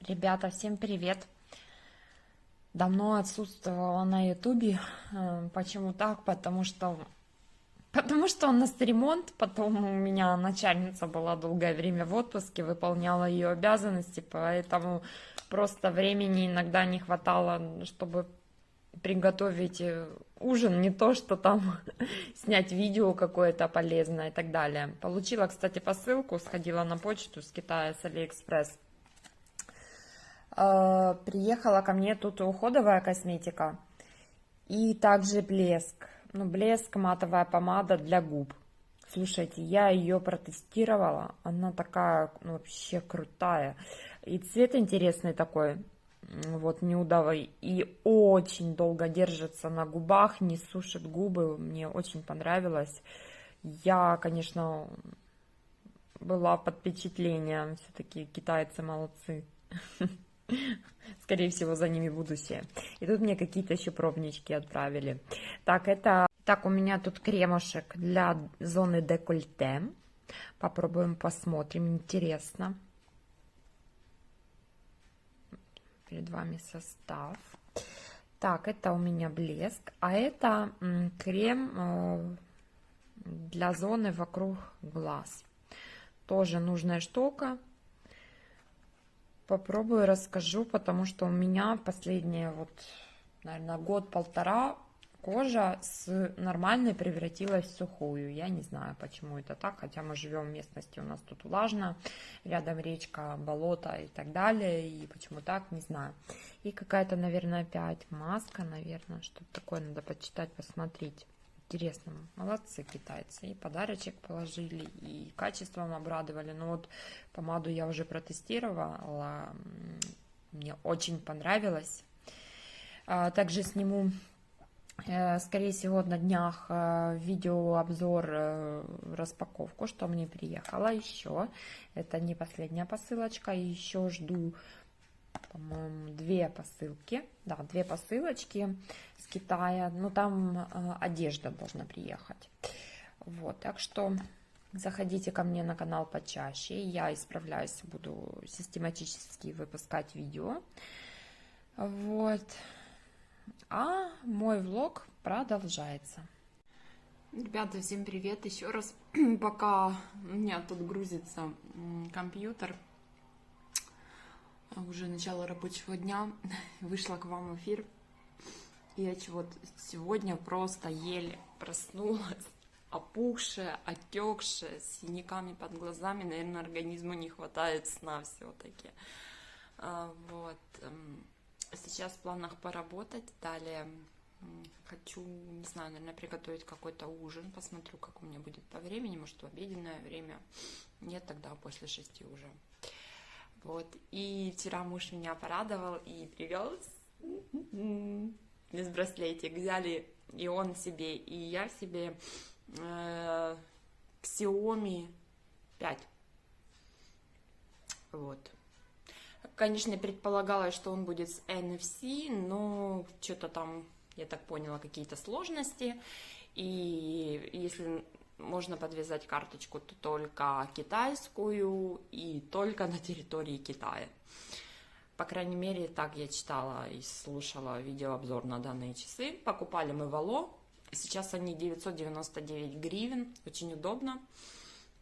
Ребята, всем привет! Давно отсутствовала на ютубе. Почему так? Потому что у нас ремонт, потом у меня начальница была долгое время в отпуске, выполняла ее обязанности, поэтому просто времени иногда не хватало, чтобы приготовить ужин, не то что там снять видео какое-то полезное и так далее. Получила, кстати, посылку, сходила на почту с Китая, с Алиэкспресс. Приехала ко мне тут уходовая косметика и также блеск. Ну, блеск, матовая помада для губ. Слушайте, я ее протестировала, она такая, ну, вообще крутая. И цвет интересный такой, вот, нюдовый. И очень долго держится на губах, не сушит губы. Мне очень понравилось. Я, конечно, была под впечатлением. Все-таки китайцы молодцы. Скорее всего, за ними будущее. И тут мне какие-то еще пробнички отправили. Так, у меня тут кремушек для зоны декольте. Попробуем, посмотрим. Интересно. Перед вами состав. Так, это у меня блеск. А это крем для зоны вокруг глаз. Тоже нужная штука. Попробую, расскажу, потому что у меня последние, вот, наверное, год-полтора кожа с нормальной превратилась в сухую. Я не знаю, почему это так, хотя мы живем в местности, у нас тут влажно, рядом речка, болото и так далее, и почему так, не знаю. И какая-то, наверное, опять маска, наверное, что-то такое надо почитать, посмотреть. Интересно, молодцы китайцы, и подарочек положили, и качеством обрадовали. Но вот помаду я уже протестировала, мне очень понравилось. Также сниму, скорее всего, на днях видеообзор, распаковку, что мне приехало еще. Это не последняя посылочка, еще жду, по-моему, две посылки. Да, две посылочки с Китая. Ну, там одежда должна приехать. Вот, так что заходите ко мне на канал почаще. Я исправляюсь, буду систематически выпускать видео. Вот. А мой влог продолжается. Ребята, всем привет еще раз. Пока у меня тут грузится компьютер, уже начало рабочего дня, вышла к вам в эфир. Я вот сегодня просто еле проснулась, опухшая, отекшая, с синяками под глазами. Наверное, организму не хватает сна все-таки. Вот. Сейчас в планах поработать. Далее хочу, не знаю, наверное, приготовить какой-то ужин. Посмотрю, как у меня будет по времени. Может, в обеденное время. Нет, тогда после 6 уже. Вот. И вчера муж меня порадовал и привез без браслетик. Взяли и он себе, и я себе Xiaomi 5. Вот. Конечно, предполагалось, что он будет с NFC, но что-то там, я так поняла, какие-то сложности. И если можно подвязать карточку, то только китайскую и только на территории Китая. По крайней мере, так я читала и слушала видеообзор на данные часы. Покупали мы в Ало. Сейчас они 999 гривен. Очень удобно.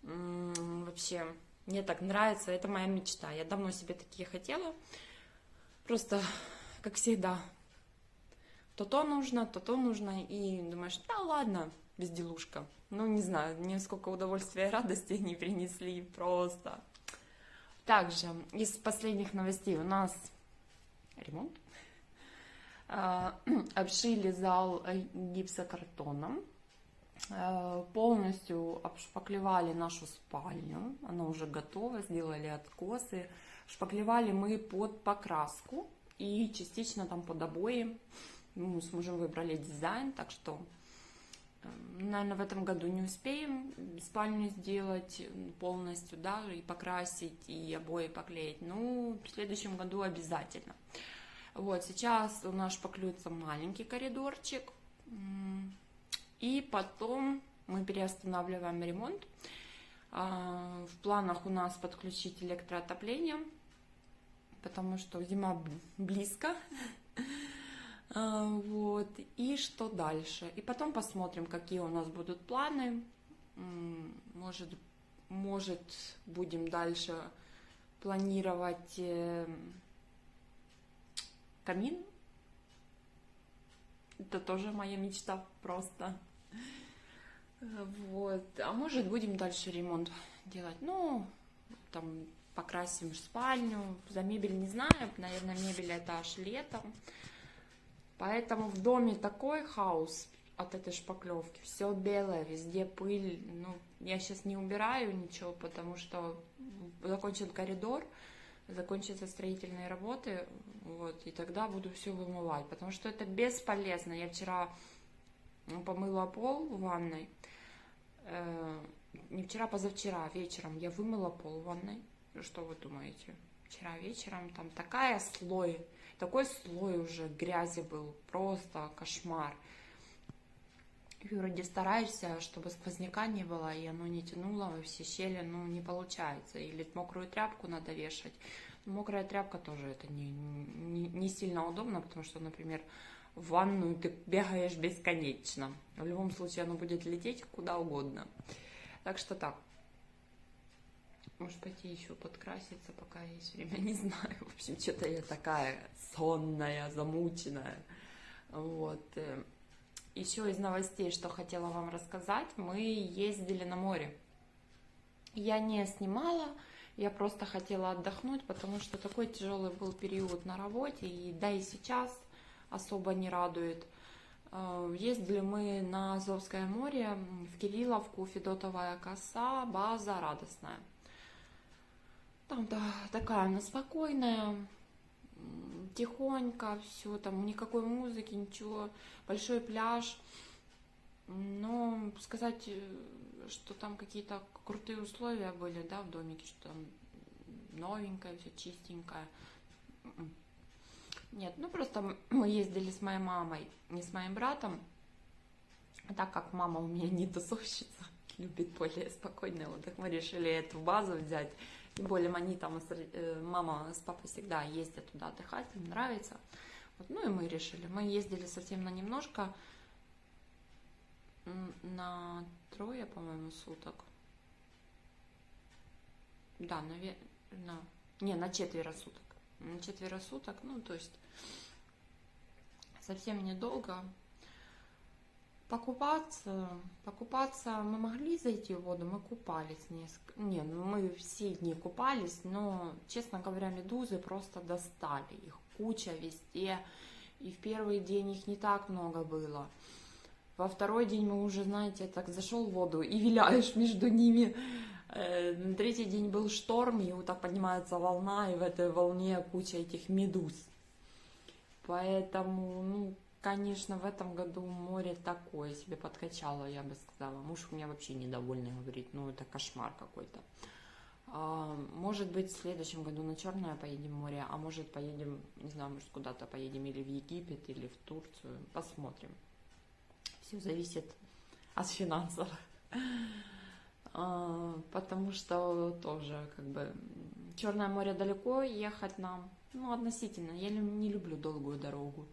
Вообще, мне так нравится. Это моя мечта. Я давно себе такие хотела. Просто, как всегда, то нужно, то нужно. И думаешь, да ладно, безделушка. Ну, не знаю, мне сколько удовольствия и радости они принесли. Просто... Также из последних новостей у нас ремонт. Обшили зал гипсокартоном. Полностью обшпаклевали нашу спальню. Она уже готова, сделали откосы. Шпаклевали мы под покраску и частично там под обои. Мы с мужем выбрали дизайн, так что... Наверное, в этом году не успеем спальню сделать полностью, да, и покрасить, и обои поклеить. Ну, в следующем году обязательно. Вот, сейчас у нас шпаклюется маленький коридорчик. И потом мы переостанавливаем ремонт. В планах у нас подключить электроотопление. потому что зима близко. Вот, и что дальше? И потом посмотрим, какие у нас будут планы. Может, будем дальше планировать камин. Это тоже моя мечта просто. Вот. А может, будем дальше ремонт делать. Ну, там покрасим спальню. За мебель не знаю. Наверное, мебель это аж летом. Поэтому в доме такой хаос от этой шпаклевки. Все белое, везде пыль. Ну, я сейчас не убираю ничего, потому что закончен коридор, закончатся строительные работы, вот, и тогда буду все вымывать, потому что это бесполезно. Я вчера помыла пол в ванной, не вчера, позавчера вечером я вымыла пол в ванной. Что вы думаете? Вчера вечером там такой слой уже грязи был, просто кошмар. И вроде стараешься, чтобы сквозняка не было, и оно не тянуло во все щели, ну, не получается. Или мокрую тряпку надо вешать. Мокрая тряпка тоже это не сильно удобно, потому что, например, в ванную ты бегаешь бесконечно. В любом случае оно будет лететь куда угодно. Так что так. Может пойти еще подкраситься, пока есть время, не знаю. В общем, что-то я такая сонная, замученная. Вот. Еще из новостей, что хотела вам рассказать, мы ездили на море. Я не снимала, я просто хотела отдохнуть, потому что такой тяжелый был период на работе, и да и сейчас особо не радует. Ездили мы на Азовское море, в Кирилловку, Федотовая коса, база Радостная. Там такая она спокойная, тихонько, все, там никакой музыки, ничего, большой пляж. Но сказать, что там какие-то крутые условия были, да, в домике, что там новенькое, все чистенькое. Нет, ну просто мы ездили с моей мамой, не с моим братом, так как мама у меня не тусовщица, любит более спокойный отдых, мы решили эту базу взять. Тем более они там, мама с папой всегда ездят туда отдыхать, им нравится. Вот, ну и мы решили. Мы ездили совсем на немножко, на 3, по-моему, суток. Да, на 4 суток. На 4 суток, ну то есть совсем недолго. Покупаться мы могли зайти в воду, мы купались несколько. Не, ну мы все дни купались, но, честно говоря, медузы просто достали. Их куча везде, и в первый день их не так много было. Во второй день мы уже, знаете, так зашел в воду и виляешь между ними. На 3-й день был шторм, и вот так поднимается волна, и в этой волне куча этих медуз. Поэтому, ну, конечно, в этом году море такое себе подкачало, я бы сказала. Муж у меня вообще недовольный, говорит, ну это кошмар какой-то. Может быть, в следующем году на Черное поедем в море, а может поедем, не знаю, может куда-то поедем или в Египет, или в Турцию. Посмотрим. Все зависит от финансов. Потому что тоже, как бы, Черное море далеко ехать нам, ну, относительно. Я не люблю долгую дорогу.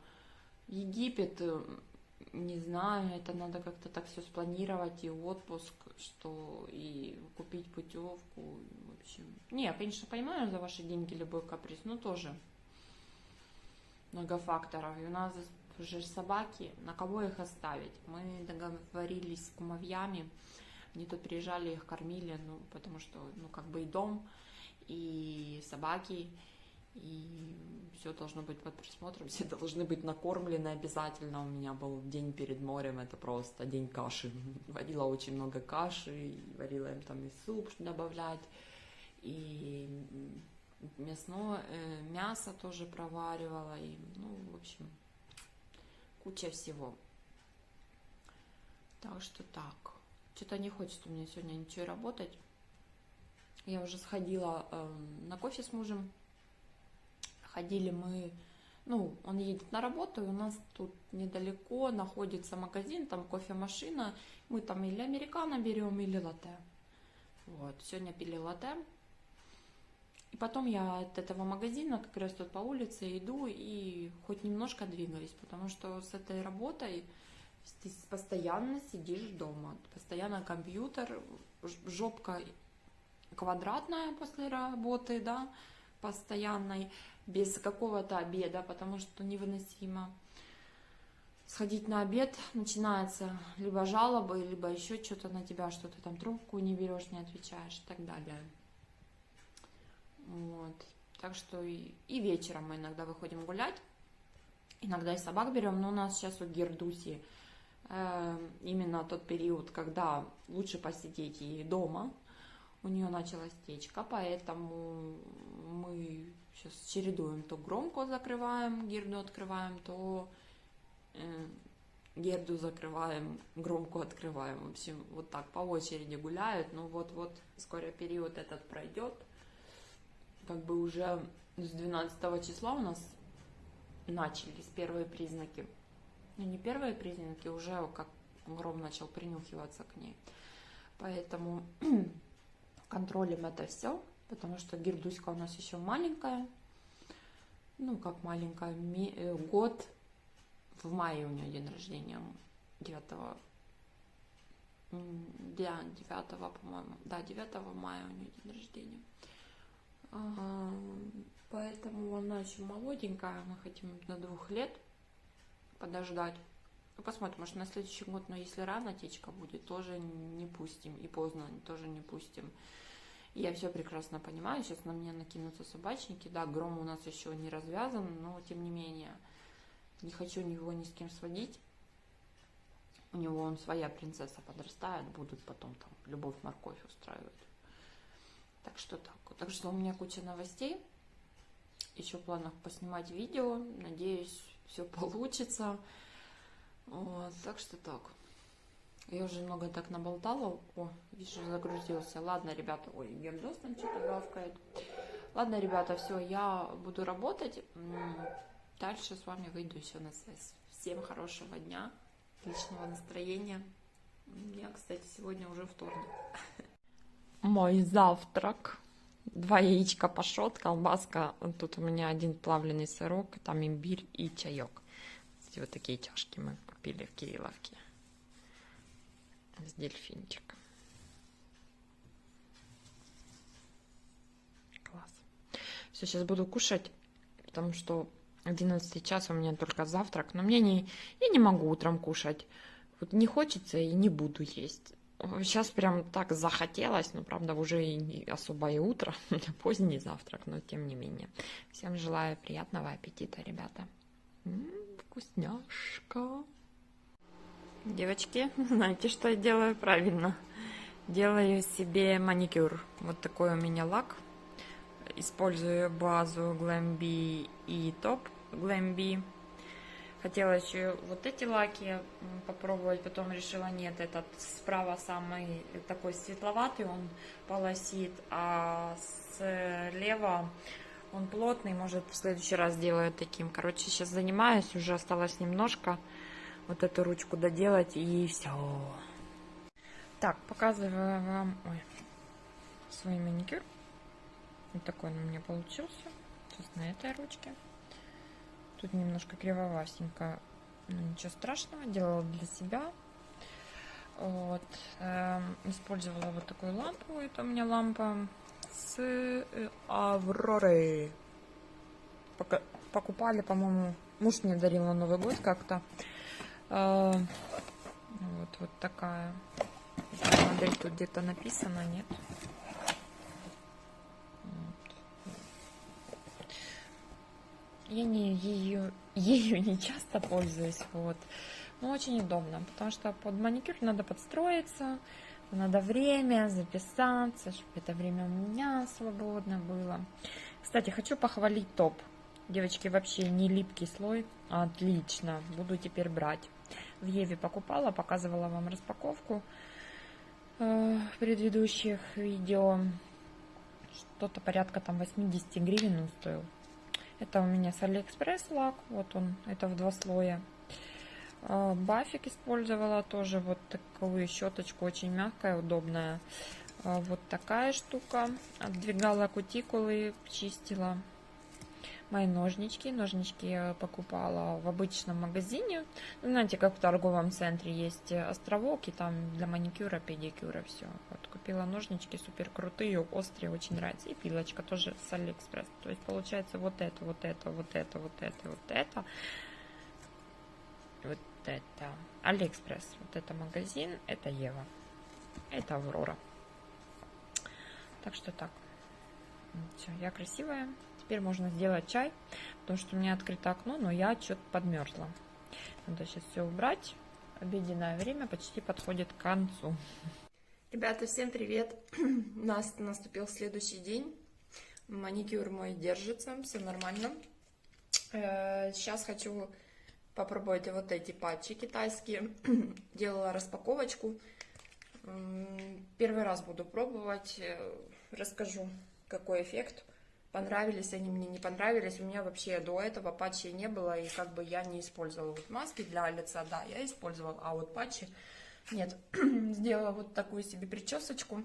Египет, не знаю, это надо как-то так все спланировать, и отпуск, что и купить путевку, в общем. Не, я, конечно, понимаю за ваши деньги любой каприз, но тоже много факторов. И у нас уже собаки, на кого их оставить? Мы договорились с кумовьями, они тут приезжали, их кормили, ну, потому что, ну, как бы и дом, и собаки, и все должно быть под присмотром, все должны быть накормлены обязательно. У меня был день перед морем, это просто день каши. Варила очень много каши, варила им там и суп добавлять, и мясо тоже проваривала, и, ну, в общем, куча всего. Так что так. Что-то не хочется мне сегодня ничего работать. Я уже сходила на кофе с мужем. Ходили мы, ну, он едет на работу, и у нас тут недалеко находится магазин, там кофемашина. Мы там или американо берем, или латте. Вот, сегодня пили латте. И Потом я от этого магазина как раз тут по улице иду и хоть немножко двигаюсь, потому что с этой работой ты постоянно сидишь дома, постоянно компьютер, жопка квадратная после работы, да, постоянной, без какого-то обеда, потому что невыносимо. Сходить на обед, начинается либо жалобы, либо еще что-то на тебя, что ты там трубку не берешь, не отвечаешь и так далее. Вот. Так что и вечером мы иногда выходим гулять, иногда и собак берем, но у нас сейчас у Гердуси именно тот период, когда лучше посидеть ей дома. У нее началась течка, поэтому мы сейчас чередуем, то громко закрываем, Герду открываем, то Герду закрываем, громко открываем. В общем, вот так по очереди гуляют. Ну вот скоро период этот пройдет. Как бы уже с 12 числа у нас начались первые признаки. Ну, не первые признаки, уже как Гром начал принюхиваться к ней. Поэтому контролем это все, потому что Гердуська у нас еще маленькая. Ну, как маленькая, год. В мае у нее день рождения, 9, по-моему, да, 9 мая у нее день рождения. Поэтому она еще молоденькая, мы хотим до 2 лет подождать. Посмотрим, может на следующий год, но если рано течка будет, тоже не пустим, и поздно тоже не пустим. Я все прекрасно понимаю, сейчас на меня накинутся собачники, да, Гром у нас еще не развязан, но тем не менее, не хочу его ни с кем сводить. У него он своя принцесса подрастает, будут потом там любовь-морковь устраивать. Так что так. Так что у меня куча новостей. Еще в планах поснимать видео. Надеюсь, все получится. Вот, так что так. Я уже много так наболтала. О, вижу, загрузился. Ладно, ребята. Ой, Гердос там что-то гавкает. Ладно, ребята, все, я буду работать. Дальше с вами выйду еще на связь. Всем хорошего дня, отличного настроения. Я, кстати, сегодня уже вторник. Мой завтрак. 2 яичка пашот, колбаска. Тут у меня 1 плавленый сырок, там имбирь и чаек. Кстати, вот такие чашки мы купили в Кирилловке. С дельфинчиком. Класс. Все, сейчас буду кушать, потому что 11 час у меня только завтрак. Но я не могу утром кушать. Вот не хочется и не буду есть. Сейчас прям так захотелось, но, правда, уже и не особо и утро, у меня поздний завтрак, но тем не менее. Всем желаю приятного аппетита, ребята. Вкусняшка. Девочки, знаете, что я делаю правильно? Делаю себе маникюр. Вот такой у меня лак. Использую базу Glam-B и топ Glam-B. Хотела еще вот эти лаки попробовать, потом решила, нет, этот справа самый такой светловатый, он полосит, а слева он плотный, может в следующий раз сделаю таким. Короче, сейчас занимаюсь, уже осталось немножко вот эту ручку доделать и все. Так, показываю вам свой маникюр. Вот такой он у меня получился. Сейчас на этой ручке. Тут немножко кривовасенько, но ничего страшного, делала для себя. Вот. Использовала вот такую лампу. Это у меня лампа с Авроры. Покупали, по-моему, муж мне дарил на Новый год как-то. Вот такая. Модель тут где-то написана, нет? Я ею не часто пользуюсь, вот. Но очень удобно, потому что под маникюр надо подстроиться, надо время записаться, чтобы это время у меня свободно было. Кстати, хочу похвалить топ. Девочки, вообще не липкий слой, отлично, буду теперь брать. В Еве покупала, показывала вам распаковку в предыдущих видео. Что-то порядка там 80 гривен он стоил. Это у меня с Алиэкспресс лак, вот он, это в 2 слоя. Бафик использовала тоже вот такую щеточку, очень мягкая, удобная. Вот такая штука. Отдвигала кутикулы, чистила. Мои ножнички. Ножнички я покупала в обычном магазине. Знаете, как в торговом центре есть островок, и там для маникюра, педикюра все. Вот купила ножнички супер крутые, острые, очень нравятся. И пилочка тоже с Алиэкспресс. То есть получается вот это, вот это, вот это, вот это, вот это. Вот это Алиэкспресс. Вот это магазин, это Ева. Это Аврора. Так что так. Все, я красивая. Теперь можно сделать чай, потому что у меня открыто окно, но я что-то подмерзла. Надо сейчас все убрать. Обеденное время почти подходит к концу. Ребята, всем привет! У нас наступил следующий день. Маникюр мой держится, все нормально. Сейчас хочу попробовать вот эти патчи китайские. Делала распаковочку. Первый раз буду пробовать. Расскажу, какой эффект. Понравились они мне, не понравились. У меня вообще до этого патчей не было, и как бы я не использовала вот маски для лица, да, я использовала, а вот патчи нет. Сделала вот такую себе причесочку.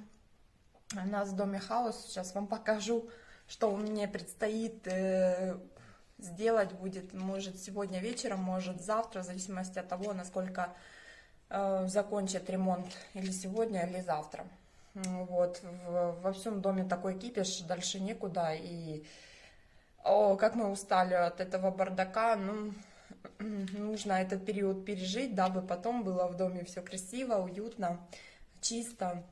У нас в доме хаос. Сейчас вам покажу, что мне предстоит сделать будет. Может сегодня вечером, может завтра, в зависимости от того, насколько закончат ремонт или сегодня, или завтра. Вот, во всем доме такой кипиш, дальше некуда, и как мы устали от этого бардака, ну, нужно этот период пережить, дабы потом было в доме все красиво, уютно, чисто.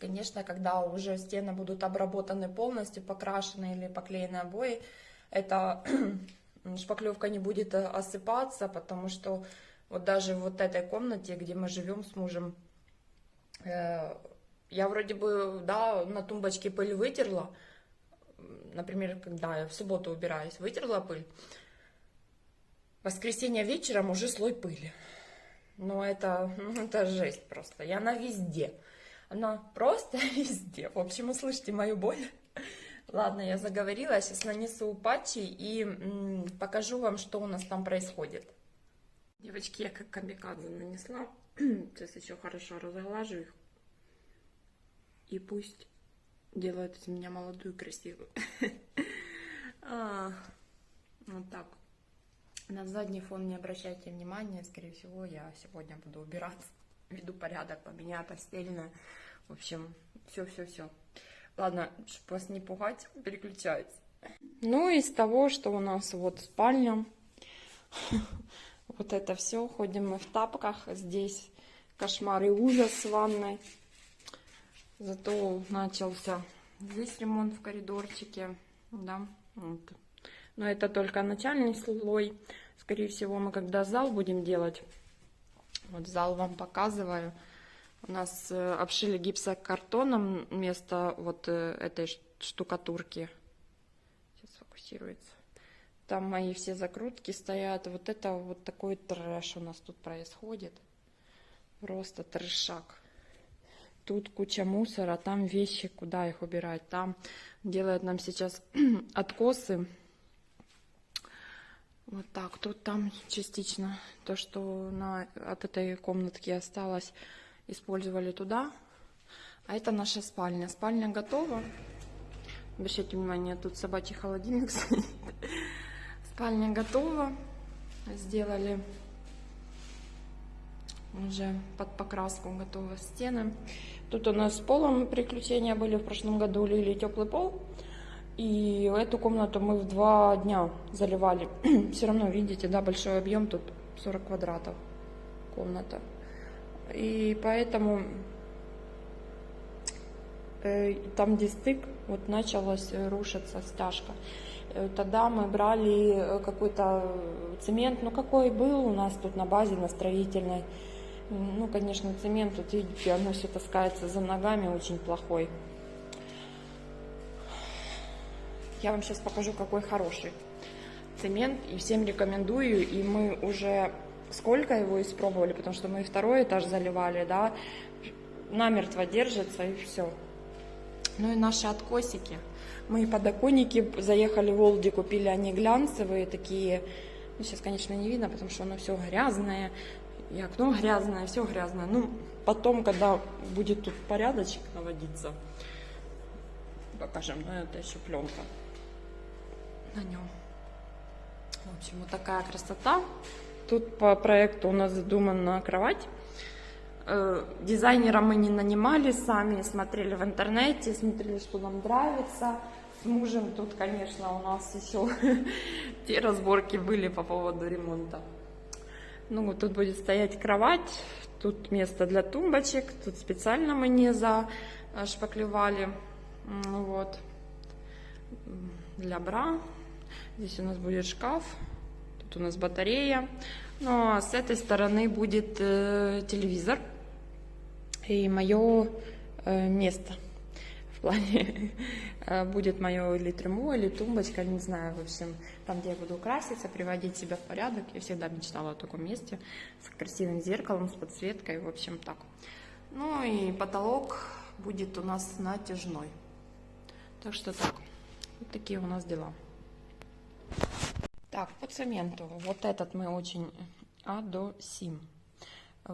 Конечно, когда уже стены будут обработаны полностью, покрашены или поклеены обои, эта шпаклевка не будет осыпаться, потому что вот даже в вот этой комнате, где мы живем с мужем, я вроде бы, да, на тумбочке пыль вытерла. Например, когда я в субботу убираюсь, вытерла пыль. В воскресенье вечером уже слой пыли. Но это жесть просто. И она везде. Она просто везде. В общем, услышьте мою боль. Ладно, я заговорила. Сейчас нанесу патчи и покажу вам, что у нас там происходит. Девочки, я как камикадзе нанесла. Сейчас еще хорошо разглажу их. И пусть делают из меня молодую и красивую. Вот так. На задний фон не обращайте внимания. Скорее всего, я сегодня буду убираться. Веду порядок, поменяю постельное. В общем, все. Ладно, чтобы вас не пугать, переключаюсь. Ну, из того, что у нас вот спальня. Вот это все. Ходим мы в тапках. Здесь кошмар и ужас с ванной. Зато начался здесь ремонт в коридорчике, да, вот. Но это только начальный слой. Скорее всего, мы когда зал будем делать, вот зал вам показываю. У нас обшили гипсокартоном вместо вот этой штукатурки. Сейчас фокусируется. Там мои все закрутки стоят. Вот это вот такой трэш у нас тут происходит. Просто трэшак. Тут куча мусора, там вещи, куда их убирать. Там делают нам сейчас откосы. Вот так. Тут там частично то, что от этой комнатки осталось, использовали туда. А это наша спальня. Спальня готова. Обращайте внимание, тут собачий холодильник стоит. Спальня готова. Сделали уже под покраску, готовы стены. Тут у нас с полом приключения были в прошлом году, лили теплый пол. И эту комнату мы в 2 дня заливали. Все равно, видите, да, большой объем, тут 40 квадратов комната. И поэтому там, где стык, вот началась рушиться стяжка. Тогда мы брали какой-то цемент, ну какой был у нас тут на базе, на строительной. Ну, конечно, цемент, тут, видите, оно все таскается за ногами, очень плохой. Я вам сейчас покажу, какой хороший цемент, и всем рекомендую. И мы уже сколько его испробовали, потому что мы и 2-й этаж заливали, да, намертво держится, и все. Ну и наши откосики. Мы подоконники заехали в Олди, купили они глянцевые такие. Ну, сейчас, конечно, не видно, потому что оно все грязное. И окно грязное, все грязное. Ну, потом, когда будет тут порядочек наводиться, покажем. Но это еще пленка на нем. В общем, вот такая красота. Тут по проекту у нас задумана кровать. Дизайнера мы не нанимали, сами смотрели в интернете, смотрели, что нам нравится. С мужем тут, конечно, у нас еще те разборки были по поводу ремонта. Ну, вот тут будет стоять кровать, тут место для тумбочек, тут специально мы не зашпаклевали, вот, для бра. Здесь у нас будет шкаф, тут у нас батарея. Ну, а с этой стороны будет телевизор и мое место. В плане будет мое или трюмо, или тумбочка, не знаю, в общем, там, где я буду краситься, приводить себя в порядок. Я всегда мечтала о таком месте с красивым зеркалом, с подсветкой, в общем, так. Ну и потолок будет у нас натяжной. Так что так, вот такие у нас дела. Так, по цементу. Вот этот мы очень Адосим.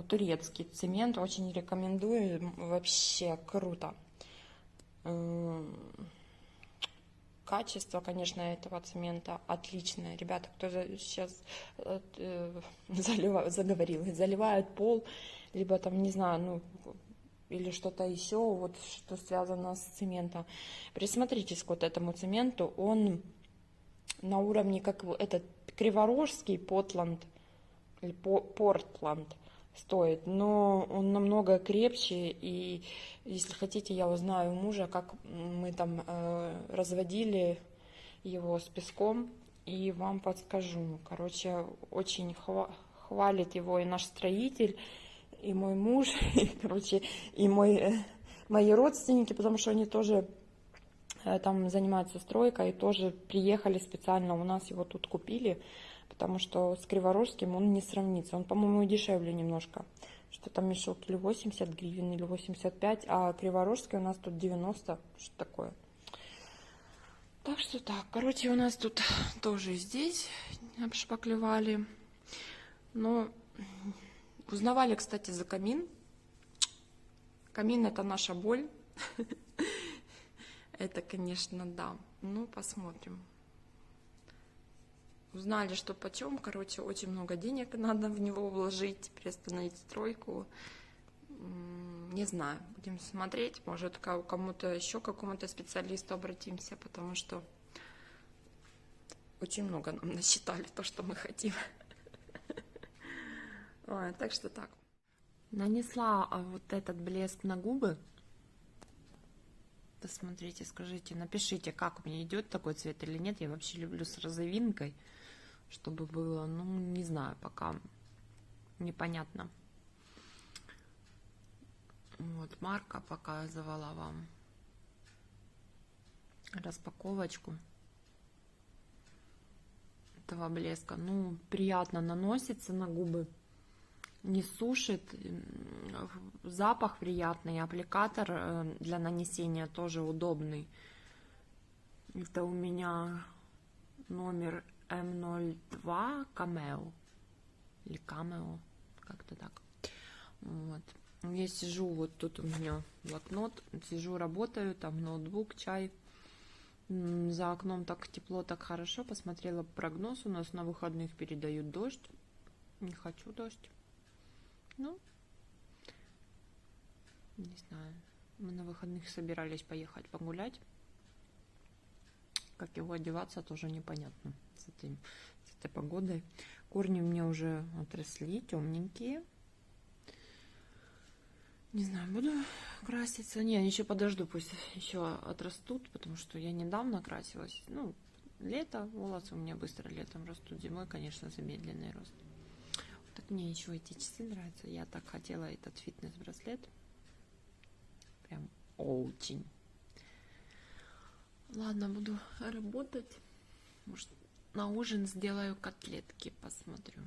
Турецкий цемент, очень рекомендую, вообще круто. Качество, конечно, этого цемента отличное. Ребята, кто сейчас заливают пол, либо там, не знаю, ну, или что-то еще, вот что связано с цементом. Присмотритесь к вот этому цементу. Он на уровне, как этот Криворожский Портланд, или Портланд стоит, но он намного крепче, и если хотите, я узнаю у мужа, как мы там разводили его с песком, и вам подскажу. Короче, очень хвалит его и наш строитель, и мой муж, и, короче, и мои родственники, потому что они тоже там занимаются стройкой, и тоже приехали специально, у нас его тут купили, потому что с Криворожским он не сравнится. Он, по-моему, дешевле немножко. Что там мешок или 80 гривен, или 85, а Криворожский у нас тут 90, что такое. Так что так, короче, у нас тут тоже здесь обшпаклевали. Но узнавали, кстати, за камин. Камин — это наша боль. Это, конечно, да. Ну, посмотрим. Узнали, что почем. Короче, очень много денег надо в него вложить, приостановить стройку. Не знаю, будем смотреть. Может, кому-то еще, какому-то специалисту обратимся, потому что очень много нам насчитали то, что мы хотим. Ой, так что так. Нанесла вот этот блеск на губы. Посмотрите, скажите, напишите, как мне идет такой цвет или нет. Я вообще люблю с розовинкой, чтобы было, ну, не знаю, пока непонятно. Вот, Марка показывала вам распаковочку этого блеска. Ну, приятно наносится на губы, не сушит, запах приятный, аппликатор для нанесения тоже удобный. Это у меня номер М02 Cameo или Cameo, как-то так. Вот. Я сижу, вот тут у меня блокнот, сижу, работаю, там ноутбук, чай. За окном так тепло, так хорошо. Посмотрела прогноз, у нас на выходных передают дождь. Не хочу дождь. Ну, не знаю. Мы на выходных собирались поехать погулять. Как его одеваться, тоже непонятно с этой погодой. Корни у меня уже отросли, темненькие. Не знаю, буду краситься. Не, еще подожду, пусть еще отрастут, потому что я недавно красилась. Ну, лето, волосы у меня быстро летом растут, зимой, конечно, замедленный рост. Так мне еще эти часы нравятся. Я так хотела этот фитнес-браслет. Прям очень. Ладно, буду работать. Может, на ужин сделаю котлетки, посмотрю.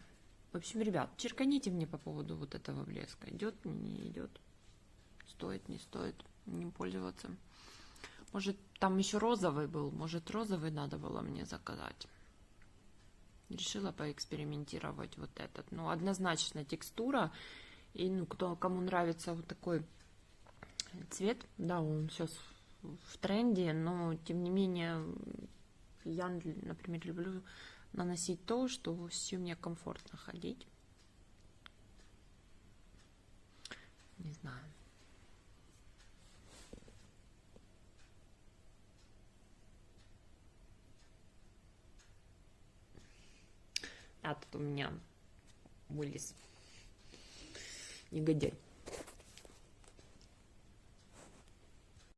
В общем, ребят, черканите мне по поводу вот этого блеска. Идет, не идет. Стоит, не стоит не пользоваться. Может, там еще розовый был. Может, розовый надо было мне заказать. Решила поэкспериментировать вот этот. Ну, однозначно текстура. И, ну, кому нравится вот такой цвет, да, он сейчас в тренде, но, тем не менее, я, например, люблю наносить то, что с чем мне комфортно ходить. Не знаю. А тут у меня вылез негодяй.